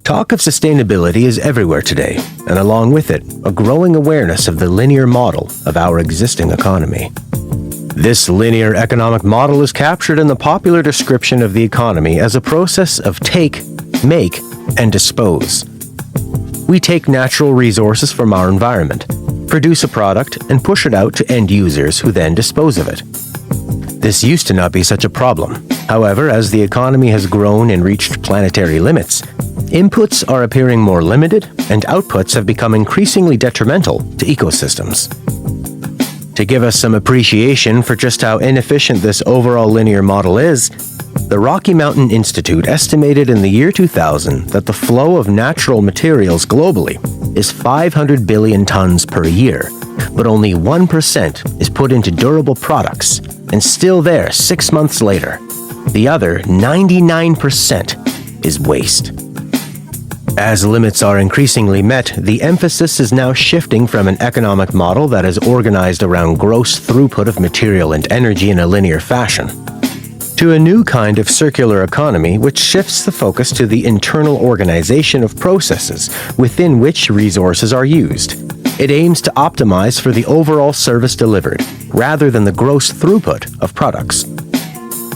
Talk of sustainability is everywhere today, and along with it, a growing awareness of the linear model of our existing economy. This linear economic model is captured in the popular description of the economy as a process of take, make, and dispose. We take natural resources from our environment, produce a product, and push it out to end users who then dispose of it. This used to not be such a problem. However, as the economy has grown and reached planetary limits, inputs are appearing more limited and outputs have become increasingly detrimental to ecosystems. To give us some appreciation for just how inefficient this overall linear model is, the Rocky Mountain Institute estimated in the year 2000 that the flow of natural materials globally is 500 billion tons per year, but only 1% is put into durable products, and still there 6 months later. The other 99% is waste. As limits are increasingly met, the emphasis is now shifting from an economic model that is organized around gross throughput of material and energy in a linear fashion, to a new kind of circular economy which shifts the focus to the internal organization of processes within which resources are used. It aims to optimize for the overall service delivered, rather than the gross throughput of products.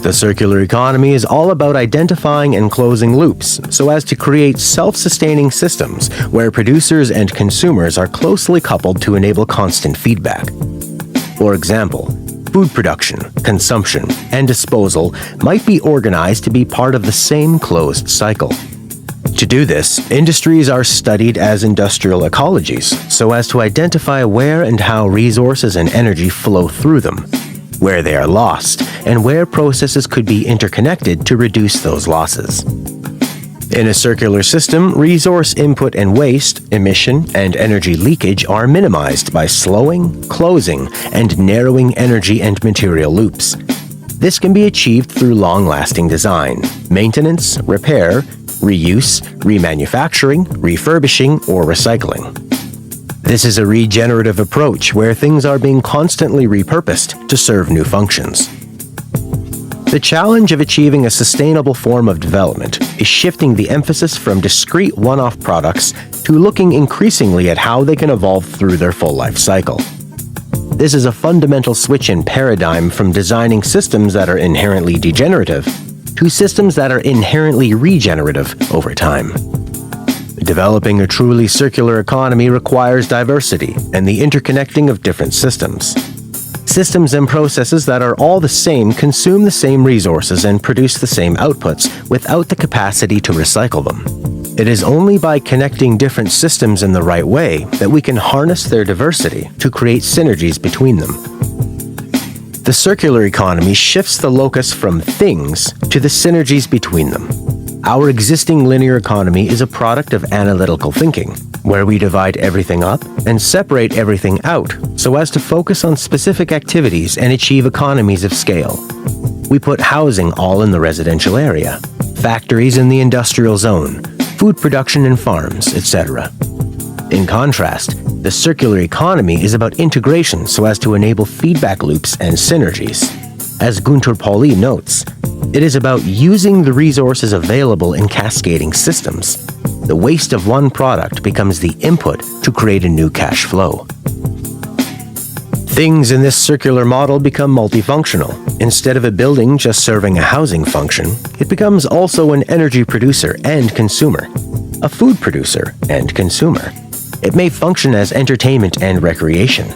The circular economy is all about identifying and closing loops so as to create self-sustaining systems where producers and consumers are closely coupled to enable constant feedback. For example, food production, consumption, and disposal might be organized to be part of the same closed cycle. To do this, industries are studied as industrial ecologies so as to identify where and how resources and energy flow through them, where they are lost, and where processes could be interconnected to reduce those losses. In a circular system, resource input and waste, emission, and energy leakage are minimized by slowing, closing, and narrowing energy and material loops. This can be achieved through long-lasting design, maintenance, repair, reuse, remanufacturing, refurbishing, or recycling. This is a regenerative approach where things are being constantly repurposed to serve new functions. The challenge of achieving a sustainable form of development is shifting the emphasis from discrete one-off products to looking increasingly at how they can evolve through their full life cycle. This is a fundamental switch in paradigm from designing systems that are inherently degenerative to systems that are inherently regenerative over time. Developing a truly circular economy requires diversity and the interconnecting of different systems. Systems and processes that are all the same consume the same resources and produce the same outputs without the capacity to recycle them. It is only by connecting different systems in the right way that we can harness their diversity to create synergies between them. The circular economy shifts the locus from things to the synergies between them. Our existing linear economy is a product of analytical thinking, where we divide everything up and separate everything out so as to focus on specific activities and achieve economies of scale. We put housing all in the residential area, factories in the industrial zone, food production in farms, etc. In contrast, the circular economy is about integration so as to enable feedback loops and synergies. As Gunter Pauli notes, it is about using the resources available in cascading systems. The waste of one product becomes the input to create a new cash flow. Things in this circular model become multifunctional. Instead of a building just serving a housing function, it becomes also an energy producer and consumer, a food producer and consumer. It may function as entertainment and recreation.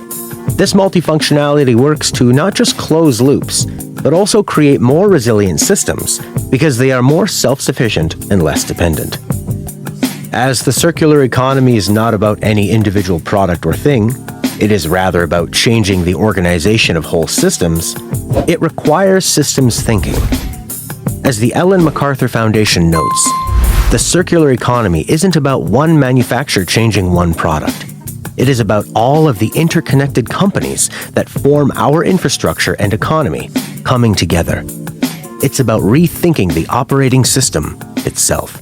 This multifunctionality works to not just close loops, but also create more resilient systems because they are more self-sufficient and less dependent. As the circular economy is not about any individual product or thing, it is rather about changing the organization of whole systems, it requires systems thinking. As the Ellen MacArthur Foundation notes, the circular economy isn't about one manufacturer changing one product. It is about all of the interconnected companies that form our infrastructure and economy coming together. It's about rethinking the operating system itself.